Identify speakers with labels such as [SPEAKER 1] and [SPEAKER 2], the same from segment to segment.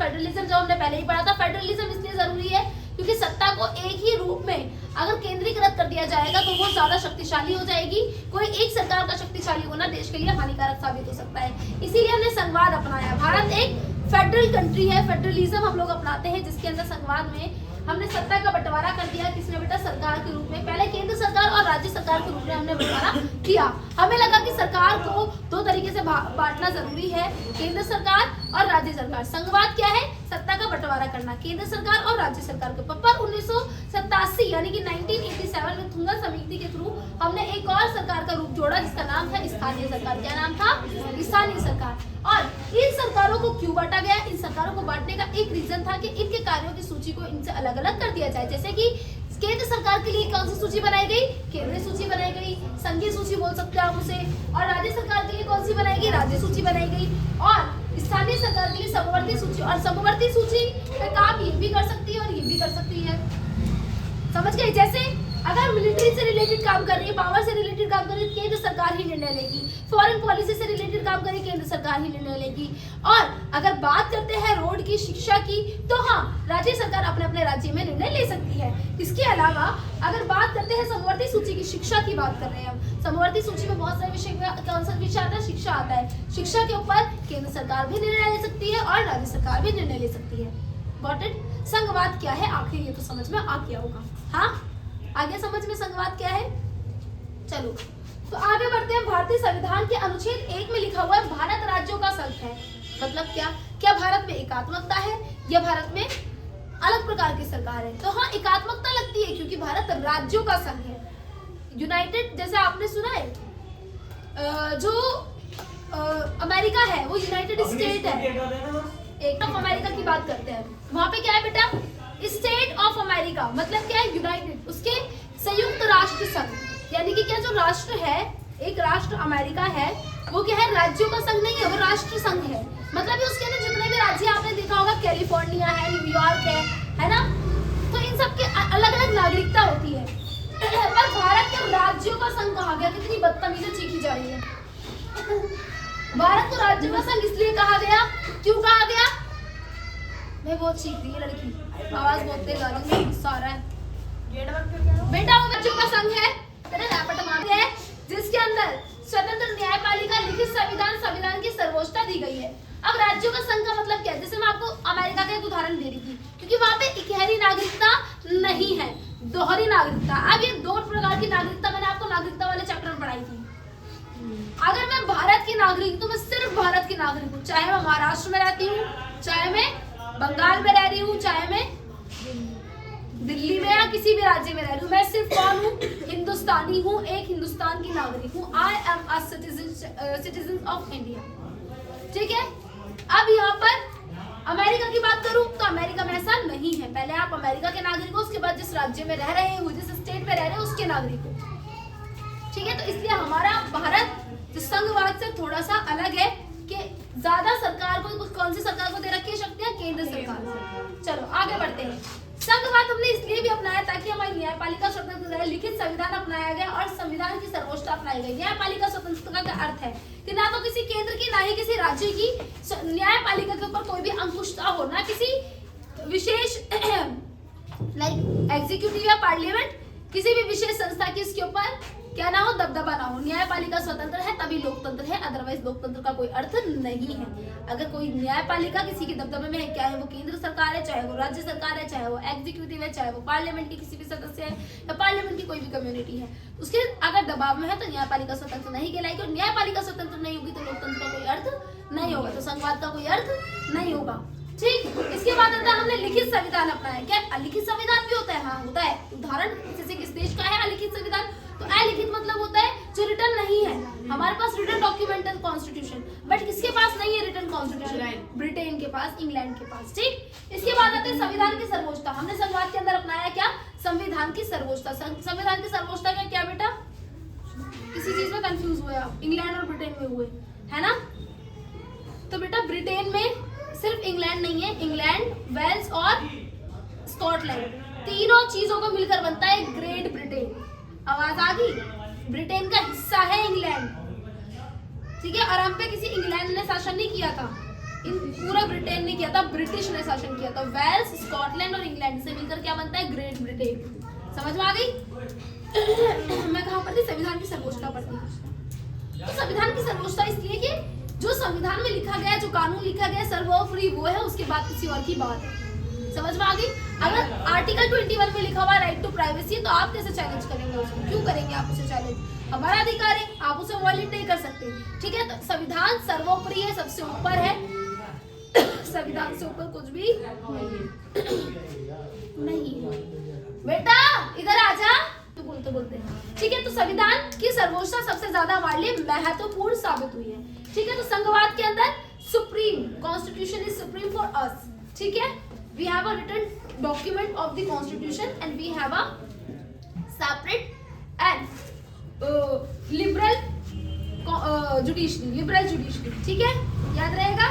[SPEAKER 1] Federalism जो हमने पहले ही पढ़ा था। फेडरलिज्म इसलिए जरूरी है क्योंकि सत्ता को एक ही रूप में अगर केंद्रीकृत कर दिया जाएगा तो वो ज्यादा शक्तिशाली हो जाएगी। कोई एक सरकार का शक्तिशाली होना देश के लिए हानिकारक साबित हो सकता है। इसीलिए हमने संघवाद अपनाया। भारत एक फेडरल कंट्री है, फेडरलिज्म हम लोग अपनाते हैं, जिसके अंदर संघवाद में हमने सत्ता का बंटवारा कर दिया। किसने बेटा? सरकार के रूप में। पहले केंद्र सरकार और राज्य सरकार के रूप में हमने बंटवारा किया। हमें लगा कि सरकार को दो तरीके से बांटना जरूरी है, केंद्र सरकार और राज्य सरकार। संघवाद क्या है? सत्ता का बंटवारा करना केंद्र सरकार और राज्य सरकार के ऊपर। पर 1987 यानी कि 1987 में थुंगा समिति के थ्रू हमने एक और सरकार का रूप जोड़ा जिसका नाम था स्थानीय सरकार। क्या नाम था? स्थानीय सरकार। और इन सरकारों को क्यों बांटा गया? इन सरकारों को बांटने का एक रीजन था कि इनके कार्यों की सूची को इनसे अलग अलग कर दिया जाए। जैसे कि केंद्र सरकार के लिए कौन सी सूची बनाई गई? केंद्रीय सूची बनाई गई, संघीय सूची बोल सकते हैं आप उसे। और राज्य सरकार के लिए कौन सी बनाई गई? राज्य सूची बनाई गई। और स्थानीय सरकार के लिए समवर्ती सूची। और समवर्ती सूची का काम ये भी कर सकती है और ये भी कर सकती है। समझ गए? जैसे अगर मिलिट्री से रिलेटेड काम कर रही है, पावर से रिलेटेड काम कर रही है, केंद्र सरकार ही निर्णय लेगी। फॉरेन पॉलिसी से रिलेटेड काम कर रही है, केंद्र सरकार ही निर्णय लेगी। और अगर बात करते हैं रोड की, शिक्षा की, तो हाँ, राज्य सरकार अपने अपने राज्य में निर्णय ले सकती है। इसके अलावा अगर बात करते हैं समवर्ती सूची की, शिक्षा की बात कर रहे हैं हम। समवर्ती सूची में बहुत सारे विषय, कौन सा विषय आता है? शिक्षा आता है। शिक्षा के ऊपर केंद्र सरकार भी निर्णय ले सकती है और राज्य सरकार भी निर्णय ले सकती है। Got it? संघवाद क्या है आखिर? ये तो समझ में आ गया होगा। हाँ, आगे समझ में संघवाद क्या है? चलो तो आगे बढ़ते हैं। भारतीय संविधान के अनुच्छेद 1 में लिखा हुआ है भारत राज्यों का संघ है। मतलब क्या? क्या भारत में एकात्मकता है या भारत में अलग प्रकार की सरकार है? तो हाँ, एकात्मकता लगती है क्योंकि भारत राज्यों का संघ है। यूनाइटेड, जैसे आपने सुना है जो अमेरिका है वो यूनाइटेड स्टेट है। एक ऑफ अमेरिका की बात करते हैं, वहां पे क्या है बेटा? State of America. मतलब क्या है? यूनाइटेड, उसके संयुक्त राष्ट्र संघ। यानी कि क्या जो राष्ट्र है, एक राष्ट्र अमेरिका है, वो क्या है? राज्यों का संघ नहीं है, वो राष्ट्र संघ है। मतलब उसके अंदर जितने भी राज्य आपने देखा होगा, कैलिफोर्निया है, न्यूयॉर्क है ना? तो इन सब के अलग अलग नागरिकता होती है। पर भारत के राज्यों का संघ कहा गया। कितनी बदतमीजी सीखी जा रही है। भारत को राज्यों का संघ इसलिए कहा गया, क्यों कहा गया? मैं बहुत सीख रही है लड़की, आवाज बहुत तेज आ रही है, गुस्सा आ रहा है। बेटा वो बच्चों का संघ है, है जिसके अंदर स्वतंत्र न्यायपालिका, लिखित संविधान, संविधान की सर्वोच्चता दी गई है। अब राज्यों का संघ का मतलब क्या है? जैसे मैं आपको अमेरिका का एक उदाहरण दे रही थी, क्योंकि वहां पे इकहरी नागरिकता नहीं है, दोहरी नागरिकता। अब ये दो प्रकार की नागरिकता मैंने आपको नागरिकता वाले चैप्टर में पढ़ाई थी। अगर मैं भारत की नागरिक, तो मैं सिर्फ भारत की नागरिक हूँ, चाहे मैं महाराष्ट्र में रहती हूँ, चाहे मैं बंगाल में रह रही हूँ, चाहे मैं दिल्ली में या किसी भी राज्य में रह रही हूँ। मैं सिर्फ कौन हूँ? हिंदुस्तानी हूँ, एक हिंदुस्तान की नागरिक हूँ। I am a citizen of India. ठीक है? अब यहाँ पर अमेरिका की बात करूँ तो अमेरिका में ऐसा नहीं है। पहले आप अमेरिका के नागरिक हो, उसके बाद जिस राज्य में रह रहे हो, जिस स्टेट में रह रहे हो, उसके नागरिक हो। ठीक है? तो इसलिए हमारा भारत संघवाद से थोड़ा सा अलग है कि ज्यादा सरकार को, कौन सी सरकार को दे रखी है शक्तियां? केंद्र सरकार। चलो आगे बढ़ते हैं। संघवाद हमने इसलिए भी अपनाया ताकि हमारी न्यायपालिका स्वतंत्र रहे, लिखित संविधान अपनाया गया और संविधान की सर्वोच्चता अपनाई गई। न्यायपालिका स्वतंत्रता का अर्थ है कि ना तो किसी केंद्र की ना ही किसी राज्य की न्यायपालिका के ऊपर कोई भी अंकुशता हो, ना किसी विशेष लाइक एग्जीक्यूटिव या पार्लियामेंट, किसी भी विशेष संस्था की इसके ऊपर क्या ना हो, दबदबा ना हो। न्यायपालिका स्वतंत्र है तभी लोकतंत्र है, अदरवाइज लोकतंत्र का कोई अर्थ नहीं है। अगर कोई न्यायपालिका किसी के दबदबे में है, क्या है वो केंद्र सरकार है, चाहे वो राज्य सरकार है, चाहे वो एग्जीक्यूटिव है, चाहे वो पार्लियामेंट की किसी भी सदस्य है या पार्लियामेंट की कोई भी कम्युनिटी है, उसके अगर दबाव में है तो न्यायपालिका स्वतंत्र नहीं कहलाएगी। और न्यायपालिका स्वतंत्र नहीं होगी तो लोकतंत्र का कोई अर्थ नहीं होगा, तो संघवाद का कोई अर्थ नहीं होगा। ठीक, इसके बाद आता है हमने लिखित संविधान अपनाया। क्या अलिखित संविधान भी होता है? हाँ होता है। उदाहरण जैसे किस देश का है अलिखित संविधान? तो अलिखित मतलब होता है जो रिटर्न नहीं है। हमारे पास रिटर्न डॉक्यूमेंट है कॉन्स्टिट्यूशन, बट किसके पास नहीं है रिटर्न कॉन्स्टिट्यूशन? ब्रिटेन के पास, इंग्लैंड के पास। ठीक, इसके बाद आते हैं संविधान की सर्वोच्चता। हमने संघवाद के अंदर अपनाया क्या? संविधान की सर्वोच्चता। संविधान की सर्वोच्चता का क्या बेटा? किसी चीज में कंफ्यूज हुए आप? इंग्लैंड और ब्रिटेन में हुए है ना? तो बेटा ब्रिटेन में सिर्फ इंग्लैंड नहीं है, इंग्लैंड, वेल्स और स्कॉटलैंड, तीनों चीजों को मिलकर बनता है ग्रेट ब्रिटेन। आवाज आ गई? ब्रिटेन का हिस्सा है इंग्लैंड। ठीक है? और हम पे किसी इंग्लैंड ने शासन नहीं किया था, इन पूरा ब्रिटेन ने किया था, ब्रिटिश ने शासन किया था। वेल्स, स्कॉटलैंड और इंग्लैंड से मिलकर क्या बनता है? Great Britain. समझ में आ गई? मैं कहाँ पढ़ती? संविधान की सर्वोच्चता पढ़ती हूँ। तो संविधान की सर्वोच्चता इसलिए कि जो संविधान में लिखा गया, जो कानून लिखा गया सर्वोपरि वो है, उसके बाद किसी और की बात है। समझ में आ गई? अगर आर्टिकल 21 में लिखा हुआ राइट टू प्राइवेसी, तो आप कैसे चैलेंज करेंगे उसको? क्यों करेंगे आप उसे चैलेंज? हमारा अधिकार है, आप उसे वॉयलेट नहीं कर सकते। ठीक है, तो संविधान सर्वोपरि है, सबसे ऊपर है। संविधान से ऊपर कुछ भी नहीं है। बेटा इधर आ जा, तो बोलते बोलते। ठीक है, तो संविधान की सर्वोच्चता सबसे ज्यादा हमारे लिए महत्वपूर्ण साबित हुई है। ठीक है, तो संघवाद के अंदर supreme, constitution is supreme for us. ठीक है, we have a written document of the constitution and we have a separate and liberal judiciary. ठीक है, याद रहेगा।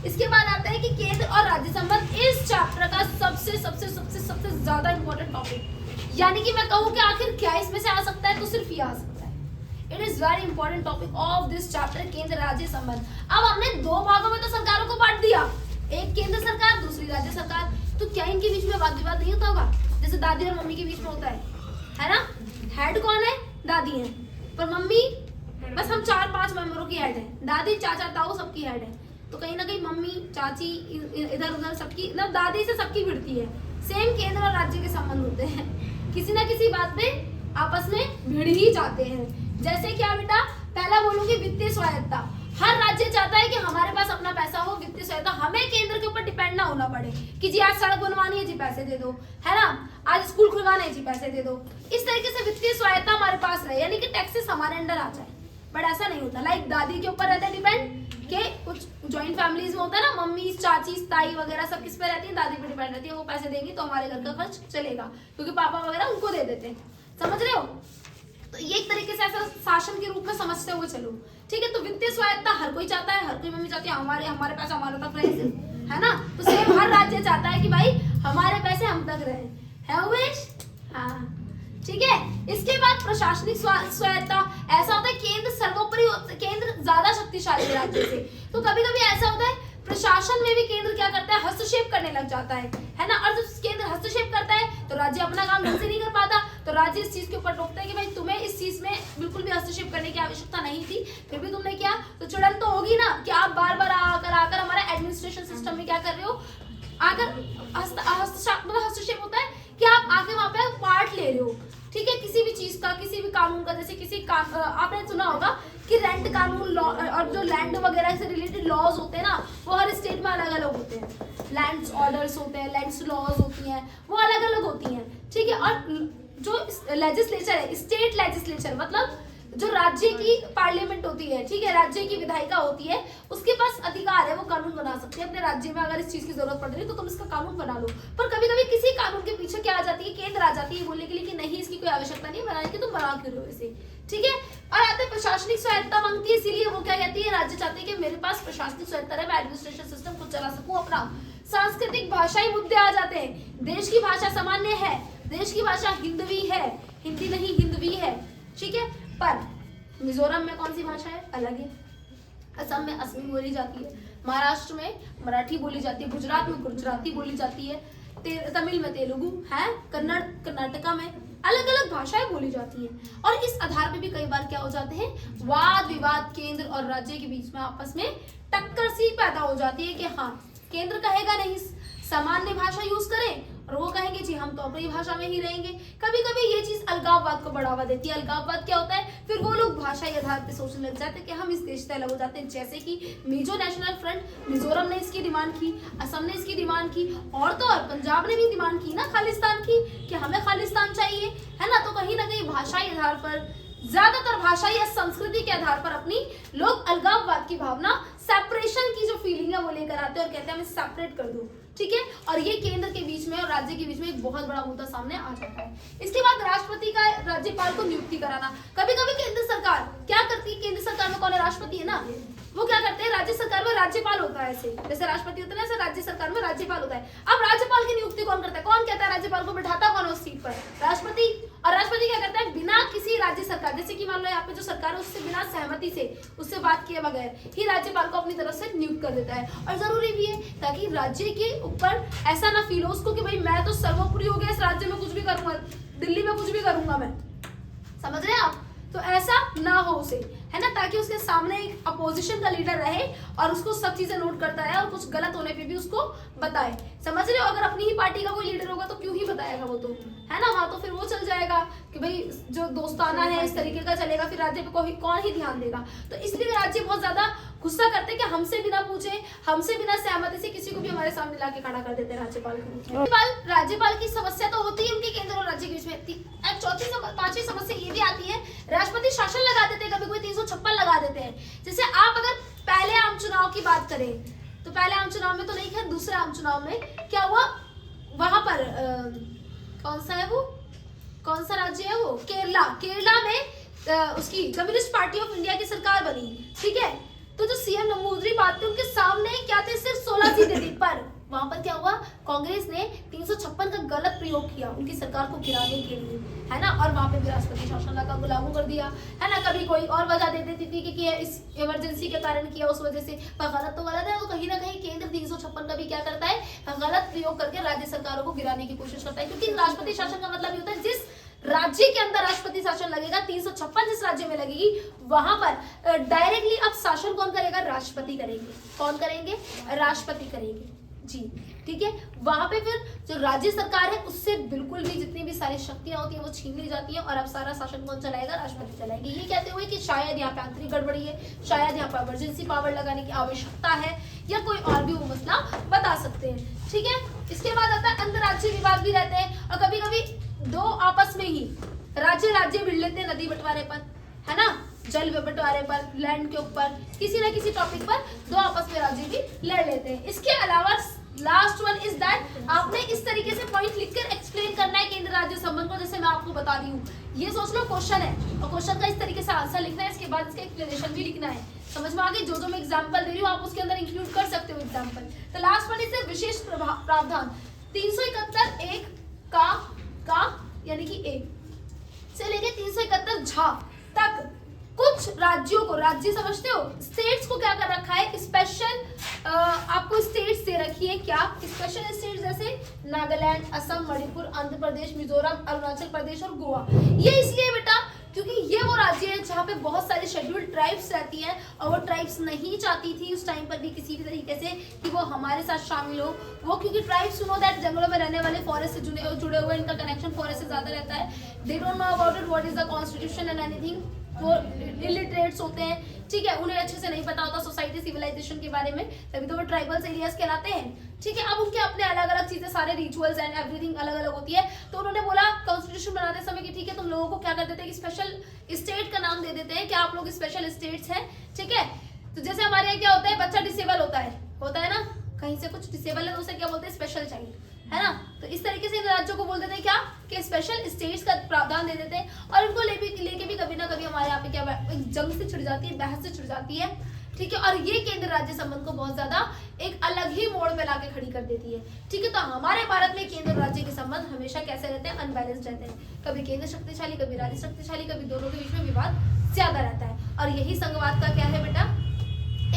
[SPEAKER 1] इसके बाद आता है कि केंद्र और राज्य संबंध, इस चैप्टर का सबसे सबसे सबसे सबसे ज्यादा इंपॉर्टेंट टॉपिक। यानी कि मैं कहूँ कि आखिर क्या इसमें से आ सकता है, तो सिर्फ ये आ सकता है। It is very important topic of this chapter, केंद्र राज्य संबंध। अब हमने दो भागों में तो सरकारों को बांट दिया, एक केंद्र सरकार, दूसरी राज्य सरकार। तो क्या इनके बीच में वाद विवाद नहीं होता होगा, जैसे दादी और मम्मी के बीच में होता है ना? हेड कौन है? दादी है, पर मम्मी बस हम 4-5 मेंबरों की हेड है। दादी, चाचा, ताऊ सबकी हेड है। तो कहीं ना कहीं मम्मी, चाची, इधर उधर सबकी ना, दादी से सबकी भिड़ती है। सेम केंद्र और राज्य के संबंध होते हैं, किसी ना किसी बात पे आपस में भिड़ ही जाते हैं। जैसे क्या बेटा? पहला बोलूंगी वित्तीय स्वायत्ता। हर राज्य चाहता है कि हमारे पास अपना पैसा हो, वित्तीय स्वायत्ता, हमें केंद्र के ऊपर डिपेंड ना होना पड़े कि जी आज सड़क बनवानी है जी पैसे दे दो, है ना, आज स्कूल खुलवाना है जी पैसे दे दो। इस तरीके से वित्तीय स्वायत्ता हमारे पास रहे, यानी कि टैक्सेस हमारे अंडर आ जाए। बट ऐसा नहीं होता। लाइक दादी के ऊपर रहता है डिपेंड, के कुछ जॉइंट फैमिलीज में होता है ना, मम्मी, चाची, ताई वगैरह सब किस पे रहती है? दादी पे डिपेंड रहती है। वो पैसे देंगी तो हमारे घर का खर्च चलेगा, क्योंकि पापा वगैरह उनको दे देते हैं। समझ रहे हो? तो ये एक तरीके से ऐसा शासन के रूप में समझते हुए चलो। ठीक है, तो वित्तीय स्वायत्ता हर कोई चाहता है, हर कोई मम्मी चाहती है हमारे पैसे हमारे तक रहे, है ना? तो सेम हर राज्य चाहता है कि भाई हमारे पैसे हम तक रहे, है उमेश? हाँ, ठीक है। इसके बाद प्रशासनिक स्वायत्ता, ऐसा होता है केंद्र सर्वोपरि, केंद्र ज्यादा शक्तिशाली है राज्य से। तो कभी कभी ऐसा होता है प्रशासन में भी केंद्र क्या करता है? हस्तक्षेप करने लग जाता है ना? और जब केंद्र हस्तक्षेप करता है तो राज्य अपना काम ढंग से नहीं कर पाता, तो राज्य इस चीज के ऊपर टोकता है कि भाई तुम्हें इस चीज में बिल्कुल भी हस्तक्षेप करने की आवश्यकता नहीं थी, फिर भी तुमने किया। तो चिड़न तो होगी ना कि आप बार बार आकर हमारे एडमिनिस्ट्रेशन सिस्टम में क्या कर रहे हो, आकर हस्तक्षेप होता है कि आप आके वहां पे पार्ट ले रहे हो। ठीक है, किसी भी चीज का, किसी भी कानून का, जैसे किसी आपने सुना होगा कि रेंट कानून और जो लैंड वगैरह से रिलेटेड लॉज होते हैं ना, वो हर स्टेट में अलग अलग होते हैं। लैंड्स ऑर्डर्स होते हैं, लैंड्स लॉज होती हैं, वो अलग अलग होती हैं। ठीक है, और जो लेजिस्लेचर है, स्टेट लेजिस्लेचर मतलब जो राज्य की पार्लियामेंट होती है, ठीक है, राज्य की विधायिका होती है, उसके पास अधिकार है, वो कानून बना सकती है अपने राज्य में। अगर इस चीज की जरूरत पड़ रही है तो तुम इसका कानून बना लो। पर कभी कभी किसी कानून के पीछे क्या आ जाती है, केंद्र आ जाती है बोलने के लिए कि नहीं इसकी कोई आवश्यकता नहीं बनाने की, तुम बना क्यों रहे हो इसे। ठीक है, और आते हैं प्रशासनिक स्वायत्ता मांगती है, इसीलिए वो क्या कहती है, राज्य चाहते हैं कि मेरे पास प्रशासनिक स्वायत्ता रहे, मैं एडमिनिस्ट्रेशन सिस्टम खुद चला सकूं अपना। सांस्कृतिक भाषाई मुद्दे आ जाते हैं। देश की भाषा सामान्य है, देश की भाषा हिंदवी है, हिंदी नहीं हिंदवी है। ठीक है, पर मिजोरम में कौन सी भाषा है? अलग है। असम में असमी बोली जाती है, महाराष्ट्र में मराठी बोली जाती है, गुजरात में गुजराती बोली जाती है, तमिल में तेलुगु है, कर्नाटका में अलग अलग भाषाएं बोली जाती हैं। और इस आधार पे भी कई बार क्या हो जाते हैं, वाद विवाद केंद्र और राज्य के बीच में आपस में टक्कर सी पैदा हो जाती है कि हाँ केंद्र कहेगा नहीं सामान्य भाषा यूज करें, और वो कहेंगे जी हम तो अपनी भाषा में ही रहेंगे। कभी कभी ये चीज अलगाववाद को बढ़ावा देती है। अलगाववाद क्या होता है, फिर वो लोग भाषाई आधार पे सोचने लग जाते हैं कि हम इस देश से अलग हो जाते हैं। जैसे कि मिजो नेशनल फ्रंट, मिजोरम ने इसकी डिमांड की, असम ने इसकी डिमांड की, और तो और पंजाब ने भी डिमांड की ना खालिस्तान की, कि हमें खालिस्तान चाहिए, है ना। तो कहीं ना कहीं भाषाई आधार पर, ज्यादातर भाषा या संस्कृति के आधार पर अपनी लोग अलगाववाद की भावना, सेपरेशन की जो फीलिंग है वो लेकर आते हैं और कहते हैं हमें सेपरेट कर दो। ठीक है, और ये केंद्र के बीच में और राज्य के बीच में एक बहुत बड़ा मुद्दा सामने आ जाता है। इसके बाद राष्ट्रपति का राज्यपाल को नियुक्ति कराना। कभी कभी केंद्र सरकार क्या करती है, केंद्र सरकार में कौन है, राष्ट्रपति है ना, वो क्या करते हैं, राज्य सरकार में राज्यपाल होता है, ऐसे जैसे राष्ट्रपति होता है ऐसे राज्य सरकार में राज्यपाल होता है। अब राज्यपाल की नियुक्ति कौन करता है, कौन कहता है राज्यपाल को बिठाता कौन उस सीट पर, राष्ट्रपति। और राष्ट्रपति क्या करता है, बिना किसी राज्य सरकार, जैसे कि मान लो यहाँ पे जो सरकार है उससे बिना सहमति से, उससे बात किए बगैर ही राज्यपाल को अपनी तरफ से नियुक्त कर देता है। और जरूरी भी है ताकि राज्य के ऊपर ऐसा ना फील हो उसको कि भाई मैं तो सर्वोपरि हो गया, इस राज्य में कुछ भी करूंगा, दिल्ली में कुछ भी करूंगा मैं, समझ रहे हैं आप? तो ऐसा ना हो उसे, है ना, ताकि उसके सामने एक अपोजिशन का लीडर रहे और उसको सब चीजें नोट करता है और कुछ गलत होने पे भी उसको बताए, समझ रहे हो? अगर अपनी ही पार्टी का कोई लीडर होगा तो क्यों ही बताएगा वो, तो है ना, वहां तो फिर वो चल जाएगा कि भाई जो दोस्ताना है इस तरीके का चलेगा, फिर राज्य पे कोई कौन ही ध्यान देगा। तो इसलिए राज्य बहुत ज्यादा गुस्सा करते हैं कि हमसे बिना पूछे, हमसे बिना सहमति से किसी को भी हमारे सामने लाके खड़ा कर देते हैं राज्यपाल को। राज्यपाल की समस्या तो होती है उनके केंद्र और राज्य के बीच में। पांचवी समस्या ये भी आती है, राष्ट्रपति शासन लगा देते हैं, कभी कोई 356 लगा देते हैं। जैसे आप अगर पहले आम चुनाव की बात करें तो पहले आम चुनाव में तो नहीं, खैर दूसरे आम चुनाव में क्या हुआ, वहां पर कौन सा है वो, कौन सा राज्य है वो, केरला में उसकी कम्युनिस्ट पार्टी ऑफ इंडिया की सरकार बनी, ठीक है। तो जो सीएम नमूद्री बात थे उनके सामने क्या थे, सिर्फ 16 सीटें थी, पर वहां पर क्या हुआ, कांग्रेस ने 356 का गलत प्रयोग किया उनकी सरकार को गिराने के लिए, है ना, और वहां पे भी राष्ट्रपति शासन लागू कर दिया, है ना। कभी कोई और वजह दे देती थी कि इस इमरजेंसी के कारण किया, उस वजह से, पर गलत तो गलत है। तो कहीं ना कहीं केंद्र 356 का भी क्या करता है, गलत प्रयोग करके राज्य सरकारों को गिराने की कोशिश करता है, क्योंकि राष्ट्रपति शासन का मतलब ये होता है जिस राज्य के अंदर राष्ट्रपति शासन लगेगा, 356 जिस राज्य में लगेगी वहां पर डायरेक्टली अब शासन कौन करेगा, राष्ट्रपति करेंगे। कौन करेंगे, राष्ट्रपति करेंगे जी, ठीक है। वहां पे फिर जो राज्य सरकार है उससे बिल्कुल भी जितनी भी सारी शक्तियां होती है वो छीन ली जाती है और अब सारा शासन कौन चलाएगा, राष्ट्रपति चलाएगी। ये कहते हुए कि शायद यहाँ पे आंतरिक गड़बड़ी है, शायद यहाँ पर इमरजेंसी पावर लगाने की आवश्यकता है, या कोई और भी वो मसला बता सकते हैं, ठीक है। इसके बाद आता है अंतर्राज्यीय विवाद भी रहते हैं, और कभी कभी दो आपस में ही राज्य भिड़ लेते हैं नदी बंटवारे पर, है ना, जल बंटवारे पर, लैंड के ऊपर, किसी ना किसी टॉपिक पर दो आपस में राज्य भी लड़ लेते हैं। इसके अलावा लास्ट वन इज दैट, आपने इस तरीके से पॉइंट लिखकर एक्सप्लेन करना है केंद्र राज्य संबंध को, जैसे मैं आपको बता रही हूँ। ये सोच लो क्वेश्चन है और क्वेश्चन का इस तरीके से आंसर लिखना है, इसके बाद इसका एक्सप्लेनेशन भी लिखना है। समझ में आ गई? जो मैं एग्जांपल दे रही हूँ आप उसके अंदर इंक्लूड कर सकते हो एग्जांपल। तो लास्ट वन इज विशेष प्रावधान 371 एक का यानी कि ए से लेके 371 झा तक कुछ राज्यों को, राज्य समझते हो, स्टेट्स को क्या कर रखा है, स्पेशल आपको स्टेट्स दे रखी है। क्या स्पेशल स्टेट्स, जैसे नागालैंड, असम, मणिपुर, आंध्र प्रदेश, मिजोरम, अरुणाचल प्रदेश और गोवा। ये इसलिए बेटा क्योंकि ये वो राज्य है जहाँ पे बहुत सारे शेड्यूल्ड ट्राइब्स रहती हैं और वो ट्राइब्स नहीं चाहती थी उस टाइम पर भी किसी भी तरीके से कि वो हमारे साथ शामिल हो। वो क्योंकि ट्राइब्स नो दैट जंगलों में रहने वाले, फॉरेस्ट से जुड़े हुए, इनका कनेक्शन फॉरेस्ट से ज्यादा रहता है। They don't know about it, what is the constitution and anything. वो इलिटरेट्स होते हैं, ठीक है, उन्हें अच्छे से नहीं पता होता सोसाइटी सिविलाइजेशन के बारे में, तभी तो वो ट्राइबल्स एरियाज कहलाते हैं, ठीक है। अब उनके अपने अलग अलग चीजें, सारे रिचुअल्स एंड एवरीथिंग अलग अलग होती है। तो उन्होंने बोला कॉन्स्टिट्यूशन बनाते समय कि ठीक है, तुम लोगों को क्या कर देते हैं कि स्पेशल स्टेट का नाम दे देते हैं कि आप लोग स्पेशल स्टेट्स हैं, ठीक है। तो जैसे हमारे यहाँ क्या होता है, बच्चा डिसेबल होता है ना, कहीं से कुछ डिसेबल है तो उसे क्या बोलते हैं, स्पेशल चाइल्ड, है ना। तो इस तरीके से इन राज्यों को बोल देते हैं क्या कि स्पेशल स्टेट्स का प्रावधान दे देते हैं। और इनको लेके भी कभी ना कभी हमारे यहाँ पे क्या एक जंग से छिड़ जाती है, बहस से छिड़ जाती है, ठीक है। और ये केंद्र राज्य संबंध को बहुत ज्यादा एक अलग ही मोड़ पे लाके खड़ी कर देती है, ठीक है। तो हमारे भारत में केंद्र राज्य के संबंध हमेशा कैसे रहते हैं, अनबैलेंस्ड रहते हैं। कभी केंद्र शक्तिशाली, कभी राज्य शक्तिशाली, कभी दोनों के बीच में विवाद ज्यादा रहता है। और यही संघवाद का क्या है बेटा,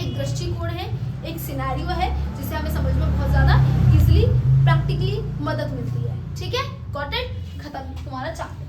[SPEAKER 1] एक दृष्टिकोण है, एक सिनेरियो है जिसे हमें समझ में बहुत ज्यादा इजिली प्रैक्टिकली मदद मिलती है, ठीक है। Got it? खत्म तुम्हारा चैप्टर।